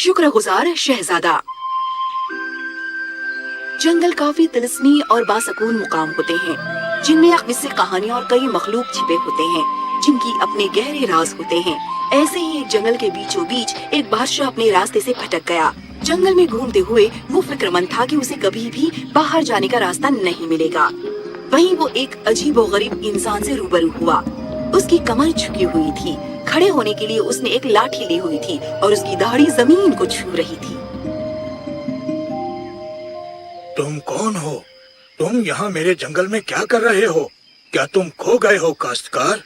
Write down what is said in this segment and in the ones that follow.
शुक्रगुजार शहजादा। जंगल काफी तिलस्मी और बासकून मुकाम होते हैं, जिनमें किस्से कहानियाँ और कई मखलूक छिपे होते हैं, जिनकी अपने गहरे राज होते हैं। ऐसे ही एक जंगल के बीचों बीच एक बादशाह अपने रास्ते से भटक गया। जंगल में घूमते हुए वो फिक्रमंद था कि उसे कभी भी बाहर जाने का रास्ता नहीं मिलेगा। वहीं वो एक अजीब और गरीब इंसान से रूबरू हुआ। उसकी कमर झुकी हुई थी, खड़े होने के लिए उसने एक लाठी ली हुई थी और उसकी दाढ़ी जमीन को छू रही थी। तुम कौन हो? तुम यहाँ मेरे जंगल में क्या कर रहे हो? क्या तुम खो गए हो काश्तकार?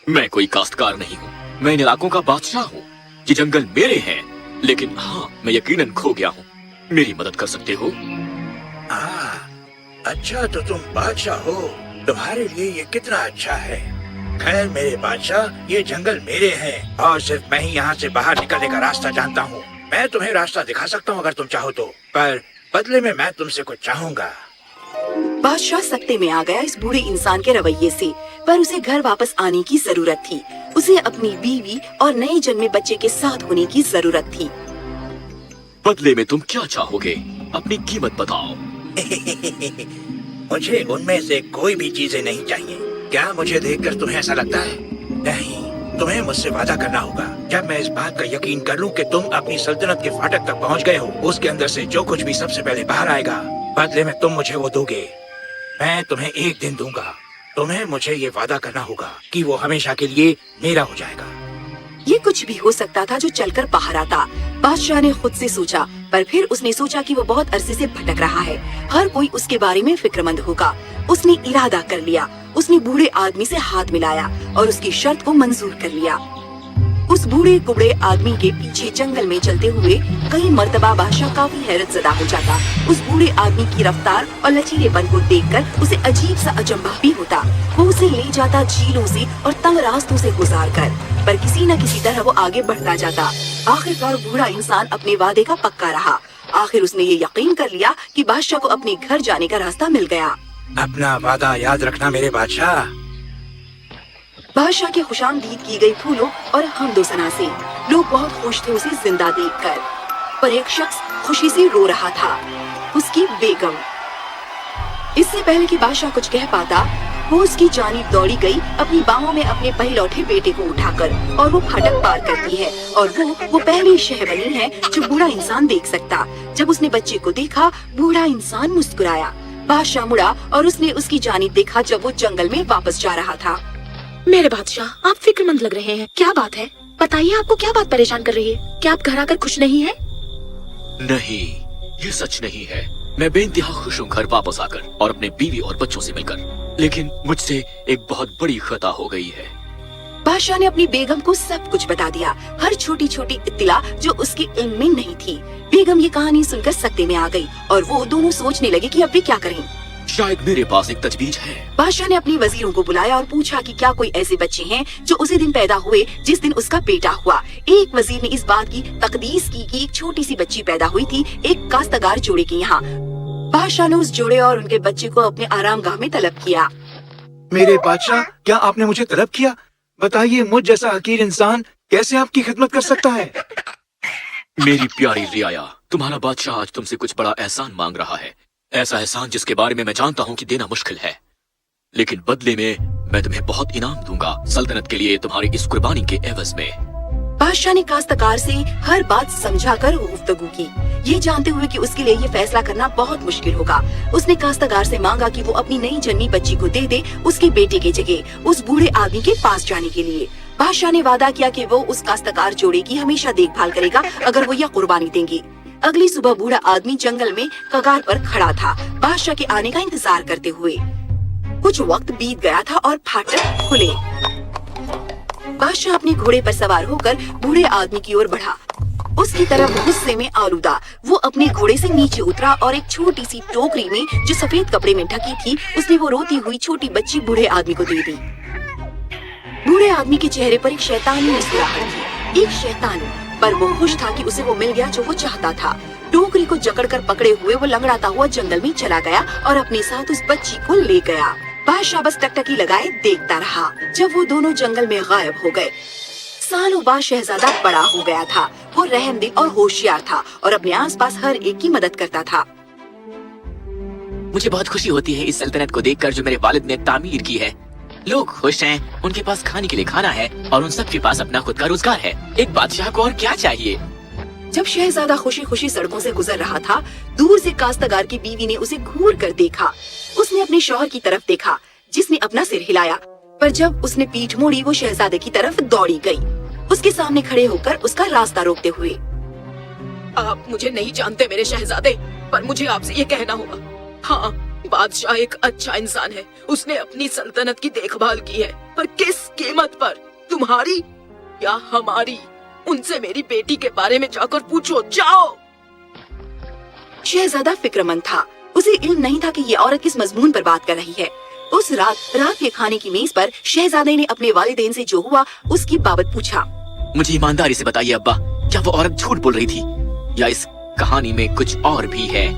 मैं कोई काश्तकार नहीं हूँ, मैं इन इलाकों का बादशाह हूँ। ये जंगल मेरे हैं, लेकिन हाँ, मैं यकीनन खो गया हूँ। मेरी मदद कर सकते हो? अच्छा, तो तुम बादशाह हो। तुम्हारे लिए ये कितना अच्छा है। खैर मेरे बादशाह, ये जंगल मेरे हैं और सिर्फ मैं ही यहाँ से बाहर निकलने का रास्ता जानता हूँ। मैं तुम्हें रास्ता दिखा सकता हूँ अगर तुम चाहो तो, पर बदले में मैं तुमसे कुछ चाहूँगा। बादशाह सकते में आ गया इस बूढ़े इंसान के रवैये से, पर उसे घर वापस आने की जरूरत थी। उसे अपनी बीवी और नए जन्मे बच्चे के साथ होने की जरूरत थी। बदले में तुम क्या चाहोगे? अपनी कीमत बताओ। मुझे उनमें से कोई भी चीजें नहीं चाहिए। क्या मुझे देखकर तुम्हें ऐसा लगता है? नहीं, तुम्हें मुझसे वादा करना होगा। जब मैं इस बात का यकीन कर लूं कि तुम अपनी सल्तनत के फाटक तक पहुंच गए हो, उसके अंदर से जो कुछ भी सबसे पहले बाहर आएगा, बदले में तुम मुझे वो दोगे। मैं तुम्हें एक दिन दूंगा। तुम्हें मुझे ये वादा करना होगा कि वो हमेशा के लिए मेरा हो जाएगा। ये कुछ भी हो सकता था जो चलकर बाहर आता। बादशाह ने खुद से सोचा, पर फिर उसने सोचा कि वो बहुत अरसे से भटक रहा है, हर कोई उसके बारे में फिक्रमंद होगा। उसने इरादा कर लिया। उसने बूढ़े आदमी से हाथ मिलाया और उसकी शर्त को मंजूर कर लिया। उस बूढ़े कुबड़े आदमी के पीछे जंगल में चलते हुए कई मर्तबा बादशाह काफी हैरत ज़दा हो जाता। उस बूढ़े आदमी की रफ्तार और लचीलेपन को देखकर उसे अजीब सा अचंभा भी होता। वो उसे ले जाता झीलों से और तंग रास्तों से गुजार कर, पर किसी न किसी तरह वो आगे बढ़ता जाता। आखिरकार बूढ़ा इंसान अपने वादे का पक्का रहा। आखिर उसने ये यकीन कर लिया कि बादशाह को अपने घर जाने का रास्ता मिल गया। अपना वादा याद रखना मेरे बादशाह। बादशाह की खुशामदीद की गई फूलों और हमदो सना से लोग बहुत खुश थे उसे जिंदा देखकर, पर एक शख्स खुशी से रो रहा था, उसकी बेगम। इससे पहले कि बादशाह कुछ कह पाता, वो उसकी जानिब दौड़ी गई, अपनी बाहों में अपने पहलौठे बेटे को उठाकर, और वो फाटक पार करती है और वो पहली शहबनी है जो बूढ़ा इंसान देख सकता। जब उसने बच्चे को देखा, बूढ़ा इंसान मुस्कुराया। बादशाह मुड़ा और उसने उसकी जानिब देखा जब वो जंगल में वापस जा रहा था। मेरे बादशाह, आप फिक्रमंद लग रहे हैं, क्या बात है? बताइए, आपको क्या बात परेशान कर रही है? क्या आप घर आकर खुश नहीं हैं? नहीं, ये सच नहीं है। मैं बेइंतहा खुश हूँ घर वापस आकर और अपने बीवी और बच्चों से मिलकर, लेकिन मुझसे एक बहुत बड़ी खता हो गई है। बादशाह ने अपनी बेगम को सब कुछ बता दिया, हर छोटी छोटी इत्तिला जो उसके इल्म में नहीं थी। बेगम ये कहानी सुनकर सकते में आ गई और वो दोनों सोचने लगे कि अब वे क्या करें। शायद मेरे पास एक तजवीज है। बादशाह ने अपने वजीरों को बुलाया और पूछा कि क्या कोई ऐसे बच्चे हैं जो उसी दिन पैदा हुए जिस दिन उसका बेटा हुआ। एक वजीर ने इस बात की तकदीस की कि एक छोटी सी बच्ची पैदा हुई थी एक काश्तकार जोड़े के यहाँ। बादशाह ने उस जोड़े और उनके बच्चे को अपने आरामगाह में तलब किया। मेरे बादशाह, क्या आपने मुझे तलब किया? बताइए, मुझ जैसा हकीर इंसान कैसे आपकी खिदमत कर सकता है? मेरी प्यारी रियाया, तुम्हारा बादशाह आज तुमसे कुछ बड़ा एहसान मांग रहा है। ऐसा एहसान जिसके बारे में मैं जानता हूँ कि देना मुश्किल है, लेकिन बदले में मैं तुम्हें बहुत इनाम दूंगा सल्तनत के लिए तुम्हारी इस कुर्बानी के एवज में। बादशाह ने काश्तकार से हर बात समझाकर गुफ्तगू की, ये जानते हुए कि उसके लिए ये फैसला करना बहुत मुश्किल होगा। उसने काश्तकार से मांगा कि वो अपनी नई जन्मी बच्ची को दे दे उसके बेटे की जगह उस बूढ़े आदमी के पास जाने के लिए। बादशाह ने वादा किया कि वो उस काश्तकार जोड़े की हमेशा देखभाल करेगा अगर वो यह कुर्बानी देंगे। अगली सुबह बूढ़ा आदमी जंगल में कगार पर खड़ा था, बादशाह के आने का इंतजार करते हुए। कुछ वक्त बीत गया था और फाटक खुले। बादशाह अपने घोड़े पर सवार होकर बूढ़े आदमी की ओर बढ़ा। उसकी तरफ गुस्से में आलूदा वो अपने घोड़े से नीचे उतरा और एक छोटी सी टोकरी में जो सफेद कपड़े में ढकी थी, उसने वो रोती हुई छोटी बच्ची बूढ़े आदमी को दे दी। बूढ़े आदमी के चेहरे पर एक शैतानी मुस्कुराहट थी, एक शैतानी, पर वो खुश था कि उसे वो मिल गया जो वो चाहता था। टोकरी को जकड़कर पकड़े हुए वो लंगड़ाता हुआ जंगल में चला गया और अपने साथ उस बच्ची को ले गया। बादशाह बस टकटकी लगाए देखता रहा जब वो दोनों जंगल में गायब हो गए। सालों बाद शहजादा बड़ा हो गया था। वो रहमदिल और होशियार था और अपने आसपास हर एक की मदद करता था। मुझे बहुत खुशी होती है इस सल्तनत को देखकर जो मेरे वालिद ने तामीर की है। लोग खुश हैं, उनके पास खाने के लिए खाना है और उन सब के पास अपना खुद का रोजगार है। एक बादशाह को और क्या चाहिए? जब शहजादा खुशी खुशी सड़कों से गुजर रहा था, दूर से काश्तकार की बीवी ने उसे घूर कर देखा। उसने अपने शौहर की तरफ देखा, जिसने अपना सिर हिलाया, पर जब उसने पीठ मोड़ी वो शहजादे की तरफ दौड़ी गई, उसके सामने खड़े होकर उसका रास्ता रोकते हुए। आप मुझे नहीं जानते मेरे शहजादे, पर मुझे आपसे ये कहना होगा। हाँ, बादशाह एक अच्छा इंसान है, उसने अपनी सल्तनत की देखभाल की है, पर किस कीमत पर? तुम्हारी या हमारी? उनसे मेरी बेटी के बारे में जाकर पूछो, जाओ। शहजादा फिक्रमंद था, उसे इल्म नहीं था कि ये औरत किस मजमून पर बात कर रही है। उस रात के खाने की मेज पर शहजादे ने अपने वालिदैन से जो हुआ उसकी बाबत पूछा। मुझे ईमानदारी से बताइए अब्बा, क्या वो औरत झूठ बोल रही थी या इस कहानी में कुछ और भी है?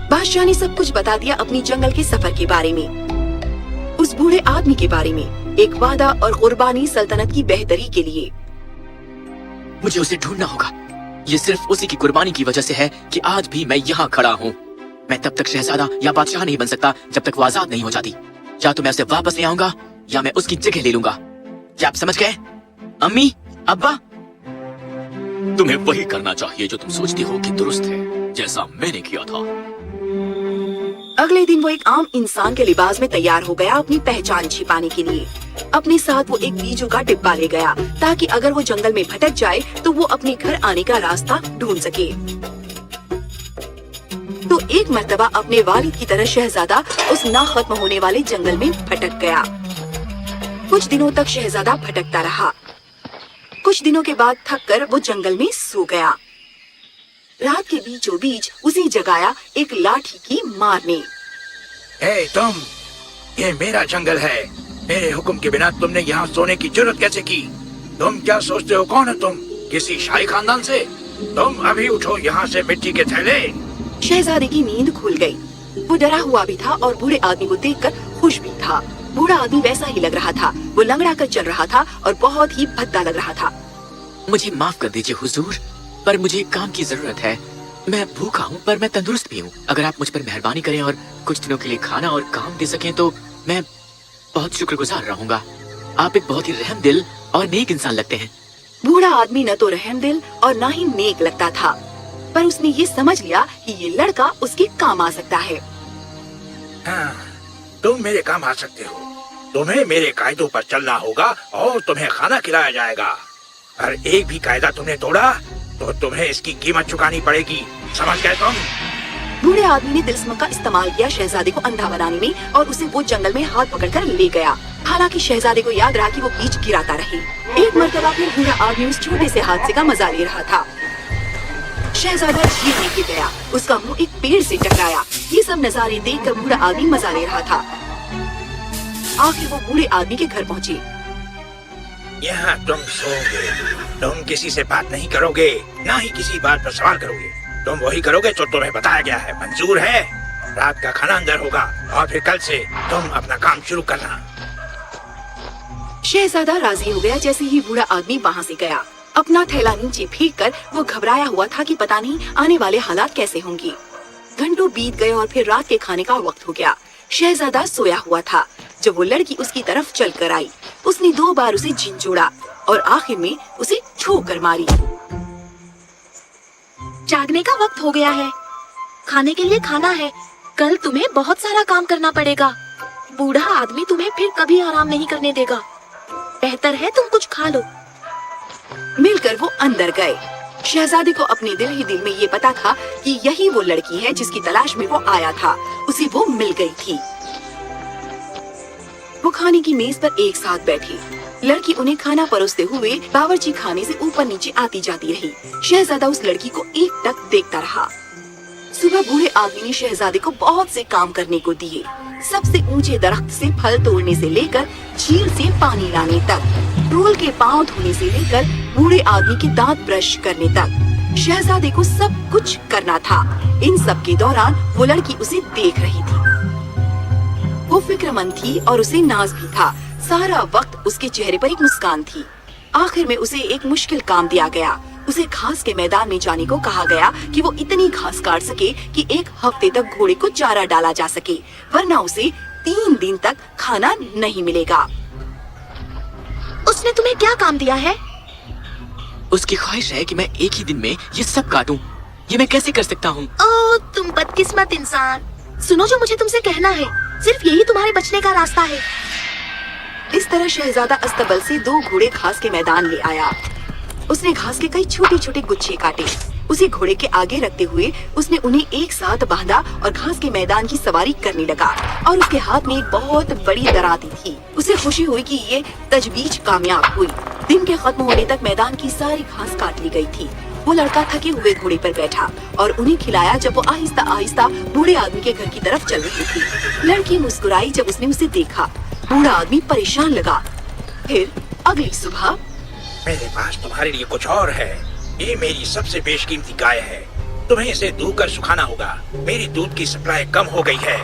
बादशाह ने सब कुछ बता दिया, अपनी जंगल के सफर के बारे में, उस बूढ़े आदमी के बारे में, एक वादा और कुर्बानी सल्तनत की बेहतरी के लिए। मुझे उसे ढूंढना होगा। ये सिर्फ उसी की कुर्बानी की वजह से है कि आज भी मैं यहाँ खड़ा हूँ। मैं तब तक शहजादा या बादशाह नहीं बन सकता जब तक वो आजाद नहीं हो जाती। या तो मैं उसे वापस ले आऊंगा या मैं उसकी जगह ले लूंगा। क्या आप समझ गए? अम्मी, अब्बा, तुम्हें वही करना चाहिए जो तुम सोचती हो कि दुरुस्त है, जैसा मैंने किया था। अगले दिन वो एक आम इंसान के लिबास में तैयार हो गया अपनी पहचान छिपाने के लिए। अपने साथ वो एक बीजों का डिब्बा ले गया ताकि अगर वो जंगल में भटक जाए तो वो अपने घर आने का रास्ता ढूंढ सके। तो एक मर्तबा अपने वालिद की तरह शहजादा उस ना खत्म होने वाले जंगल में भटक गया। कुछ दिनों तक शहजादा भटकता रहा। कुछ दिनों के बाद थक कर वो जंगल में सो गया। रात के बीचों बीच उसे जगाया एक लाठी की मार ने। ए तुम, ये मेरा जंगल है। मेरे हुक्म के बिना तुमने यहाँ सोने की जरूरत कैसे की? तुम क्या सोचते हो कौन है तुम? किसी शाही खानदान से? तुम अभी उठो यहाँ से, मिट्टी के थैले। शहजादे की नींद खुल गई। वो डरा हुआ भी था और बूढ़े आदमी को देखकर खुश भी था। बूढ़ा आदमी वैसा ही लग रहा था, वो लंगड़ा कर चल रहा था और बहुत ही भद्दा लग रहा था। मुझे माफ कर दीजिए हुजूर, पर मुझे काम की जरूरत है। मैं भूखा हूँ पर मैं तंदुरुस्त भी हूँ। अगर आप मुझ पर मेहरबानी करें और कुछ दिनों के लिए खाना और काम दे सकें तो मैं बहुत शुक्रगुजार रहूंगा। आप एक बहुत ही रहमदिल और नेक इंसान लगते हैं। बूढ़ा आदमी न तो रहमदिल और न ही नेक लगता था, पर उसने ये समझ लिया कि ये लड़का उसके काम आ सकता है। हाँ, तुम मेरे काम आ सकते हो। तुम्हें मेरे कायदों पर चलना होगा और तुम्हें खाना खिलाया जाएगा। अगर एक भी कायदा तुमने तोड़ा तो तुम्हें इसकी कीमत चुकानी पड़ेगी। समझ गए तुम? बूढ़े आदमी ने तिलिस्म का इस्तेमाल किया शहजादे को अंधा बनाने में और उसे वो जंगल में हाथ पकड़कर ले गया। हालांकि शहजादे को याद रहा कि वो बीज गिराता रहे। एक मर्तबा फिर बूढ़ा आदमी उस छोटे से हादसे का मजा ले रहा था। शहजादा झील में गिर गया, उसका मुंह एक पेड़ से टकराया। ये सब नजारे देखकर बूढ़ा आदमी मजा ले रहा था। आखिर वो बूढ़े आदमी के घर पहुँचे। यहाँ तुम सोओगे। तुम किसी से बात नहीं करोगे, ना ही किसी बात पर सवाल करोगे। तुम वही करोगे जो तुम्हें बताया गया है। मंजूर है? रात का खाना अंदर होगा और फिर कल से तुम अपना काम शुरू करना। शहजादा राजी हो गया। जैसे ही बूढ़ा आदमी वहाँ से गया, अपना थैला नीचे फेंक कर वो घबराया हुआ था कि पता नहीं आने वाले हालात कैसे होंगे। घंटों बीत गए और फिर रात के खाने का वक्त हो गया। शहजादा सोया हुआ था जब वो लड़की उसकी तरफ चल कर आई। उसने 2 बार उसे झिंझोड़ा और आखिर में उसे छू कर मारी। जागने का वक्त हो गया है, खाने के लिए खाना है। कल तुम्हें बहुत सारा काम करना पड़ेगा। बूढ़ा आदमी तुम्हें फिर कभी आराम नहीं करने देगा। बेहतर है तुम कुछ खा लो। मिलकर वो अंदर गए। शहजादे को अपने दिल ही दिल में ये पता था कि यही वो लड़की है जिसकी तलाश में वो आया था। उसे वो मिल गई थी। वो खाने की मेज पर एक साथ बैठी। लड़की उन्हें खाना परोसते हुए बावर्ची खाने से ऊपर नीचे आती जाती रही। शहजादा उस लड़की को एकटक देखता रहा। सुबह बूढ़े आदमी ने शहजादे को बहुत से काम करने को दिए। सबसे ऊंचे दरख्त से फल तोड़ने से लेकर झील से पानी लाने तक, रूल के पांव धोने से लेकर बूढ़े आदमी के दांत ब्रश करने तक शहजादे को सब कुछ करना था। इन सब के दौरान वो लड़की उसे देख रही थी। वो फिक्रमंद थी और उसे नाज भी था। सारा वक्त उसके चेहरे पर एक मुस्कान थी। आखिर में उसे एक मुश्किल काम दिया गया। उसे घास के मैदान में जाने को कहा गया कि वो इतनी घास काट सके कि 1 हफ्ते तक घोड़े को चारा डाला जा सके, वरना उसे 3 दिन तक खाना नहीं मिलेगा। उसने तुम्हें क्या काम दिया है? उसकी ख्वाहिश है कि मैं एक ही दिन में ये सब काटूं। ये मैं कैसे कर सकता हूँ? ओह, तुम बदकिस्मत इंसान। सुनो, जो मुझे तुमसे कहना है, सिर्फ यही तुम्हारे बचने का रास्ता है। इस तरह शहजादा अस्तबल से 2 घोड़े घास के मैदान ले आया। उसने घास के कई छोटे छोटे गुच्छे काटे। उसे घोड़े के आगे रखते हुए उसने उन्हें एक साथ बांधा और घास के मैदान की सवारी करने लगा। और उसके हाथ में एक बहुत बड़ी दराती थी। उसे खुशी हुई कि ये तजवीज कामयाब हुई। दिन के खत्म होने तक मैदान की सारी घास काट ली गई थी। वो लड़का थके हुए घोड़े पर बैठा और उन्हें खिलाया जब वो आहिस्ता आहिस्ता बूढ़े आदमी के घर की तरफ चल रही थी। लड़की मुस्कुराई जब उसने उसे देखा। बूढ़ा आदमी परेशान लगा। फिर अगली सुबह, मेरे पास तुम्हारे लिए कुछ और है। ये मेरी सबसे बेशकीमती गाय है। तुम्हें इसे धोकर सुखाना होगा। मेरी दूध की सप्लाई कम हो गई है।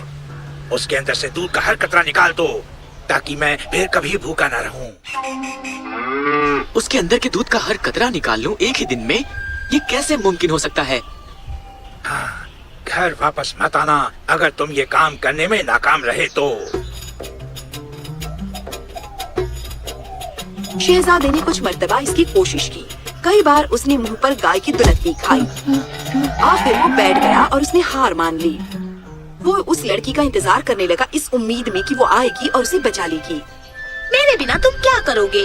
उसके अंदर से दूध का हर कतरा निकाल दो ताकि मैं फिर कभी भूखा न रहूं। उसके अंदर के दूध का हर कतरा निकाल लूं एक ही दिन में? ये कैसे मुमकिन हो सकता है? हाँ, घर वापस मत आना अगर तुम ये काम करने में नाकाम रहे तो। शहजादे ने कुछ मर्तबा इसकी कोशिश की। कई बार उसने मुंह पर गाय की दुलत्ती खाई। आखिर वो बैठ गया और उसने हार मान ली। वो उस लड़की का इंतजार करने लगा, इस उम्मीद में कि वो आएगी और उसे बचा लेगी। मेरे बिना तुम क्या करोगे?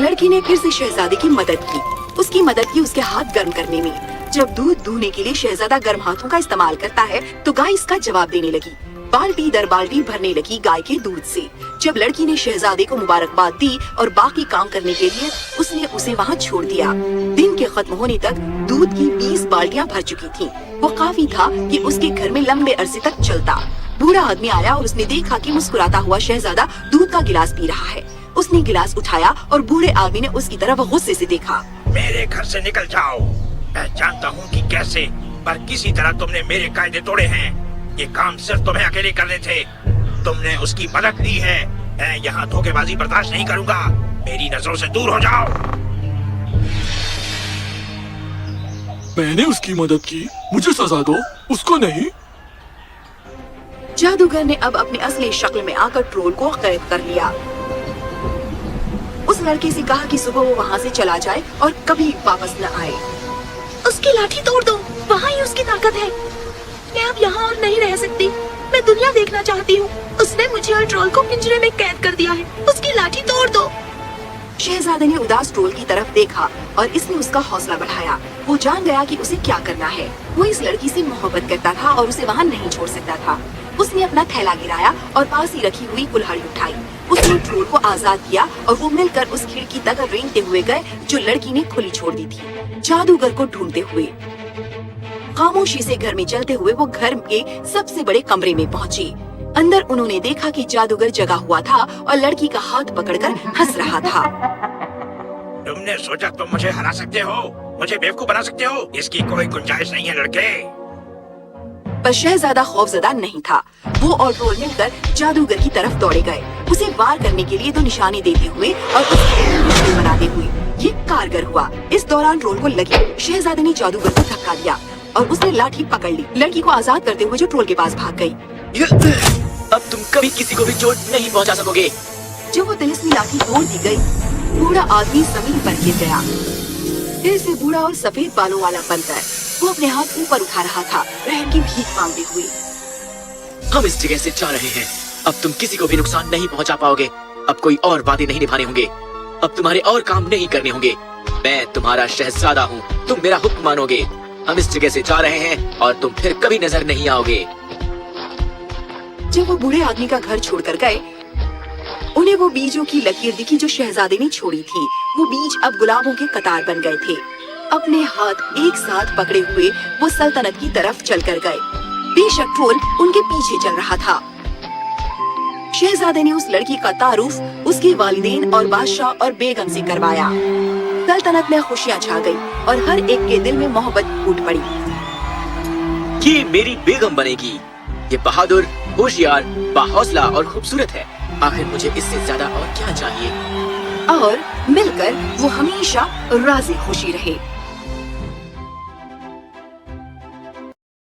लड़की ने फिर से शहजादे की मदद की। उसकी मदद की उसके हाथ गर्म करने में। जब दूध दूहने के लिए शहजादा गर्म हाथों का इस्तेमाल करता है तो गाय इसका जवाब देने लगी। बाल्टी दर बाल्टी भरने लगी गाय के दूध से। जब लड़की ने शहजादे को मुबारकबाद दी और बाकी काम करने के लिए उसने उसे वहाँ छोड़ दिया। दिन के खत्म होने तक दूध की 20 बाल्टियाँ भर चुकी थीं। वो काफी था कि उसके घर में लंबे अरसे तक चलता। बूढ़ा आदमी आया और उसने देखा कि मुस्कुराता हुआ शहजादा दूध का गिलास पी रहा है। उसने गिलास उठाया और बूढ़े आदमी ने उसकी तरफ गुस्से से देखा। मेरे घर से निकल जाओ। मैं जानता हूँ कि कैसे, पर किसी तरह तुमने मेरे कायदे तोड़े हैं। ये काम सिर्फ तुम्हें अकेले करने थे। तुमने उसकी मदद ली है। मैं यहाँ धोखेबाजी बर्दाश्त नहीं करूँगा। मेरी नजरों से दूर हो जाओ। मैंने उसकी मदद की, मुझे सजा दो, उसको नहीं। जादूगर ने अब अपनी असली शक्ल में आकर ट्रोल को कैद कर लिया। उस लड़के से कहा कि सुबह वो वहाँ से चला जाए और कभी वापस न आए। उसकी लाठी तोड़ दो, वहाँ ही उसकी ताकत है। मैं अब यहाँ और नहीं रह सकती। मैं दुनिया देखना चाहती हूँ। उसने मुझे और ट्रोल को पिंजरे में कैद कर दिया है। उसकी लाठी तोड़ दो। शहजादे ने उदास ट्रोल की तरफ देखा और इसने उसका हौसला बढ़ाया। वो जान गया कि उसे क्या करना है। वो इस लड़की से मोहब्बत करता था और उसे वहाँ नहीं छोड़ सकता था। उसने अपना थैला गिराया और पास ही रखी हुई कुल्हाड़ी उठाई। उसने ट्रोल को आजाद किया और वो मिलकर उस खिड़की तक रेंगते हुए गए जो लड़की ने खुली छोड़ दी थी। जादूगर को ढूंढते हुए खामोशी से घर में चलते हुए वो घर के सबसे बड़े कमरे में पहुँचे। अंदर उन्होंने देखा कि जादूगर जगा हुआ था और लड़की का हाथ पकड़कर हंस रहा था। तुमने सोचा तुम मुझे हरा सकते हो, मुझे बेवकूफ बना सकते हो? इसकी कोई गुंजाइश नहीं है लड़के। पर शहजादा खौफजदा नहीं था। वो और ट्रोल मिलकर जादूगर की तरफ दौड़े गए, उसे वार करने के लिए 2 निशाने देते हुए और उसे मुश्किल बनाते हुए। ये कारगर हुआ। इस दौरान ट्रोल को लगी शहजादे ने जादूगर को धक्का दिया और उसने लाठी पकड़ ली, लड़की को आजाद करते हुए जो ट्रोल के पास भाग गई। अब तुम कभी किसी को भी चोट नहीं पहुंचा सकोगे। जब वो तिलिस्मी लाठी तोड़ दी गई, बूढ़ा आदमी जमीन पर गिर गया। फिर से बूढ़ा और सफेद बालों वाला बनकर वो अपने हाथ ऊपर उठा रहा था, रहम की भीख मांगते हुए। हम इस जगह से जा रहे हैं। अब तुम किसी को भी नुकसान नहीं पहुंचा पाओगे। अब कोई और वादे नहीं निभाने होंगे। अब तुम्हारे और काम नहीं करने होंगे। मैं तुम्हारा शहजादा हूँ, तुम मेरा हुक्म मानोगे। हम इस जगह से जा रहे हैं और तुम फिर कभी नजर नहीं आओगे। जब वो बूढ़े आदमी का घर छोड़कर गए, उन्हें वो बीजों की लकीर दिखी जो शहजादे ने छोड़ी थी। वो बीज अब गुलाबों के कतार बन गए थे। अपने हाथ एक साथ पकड़े हुए वो सल्तनत की तरफ चलकर गए। बेशक ट्रोल उनके पीछे चल रहा था। शहजादे ने उस लड़की का तारुफ उसके वालिदैन और बादशाह और बेगम से करवाया। सल्तनत में खुशियाँ छा गई और हर एक के दिल में मोहब्बत फूट पड़ी। ये मेरी बेगम बनेगी। ये बहादुर, होशियार, बाहौसला और खूबसूरत है। आखिर मुझे इससे ज्यादा और क्या चाहिए? और मिलकर वो हमेशा राजी खुशी रहे।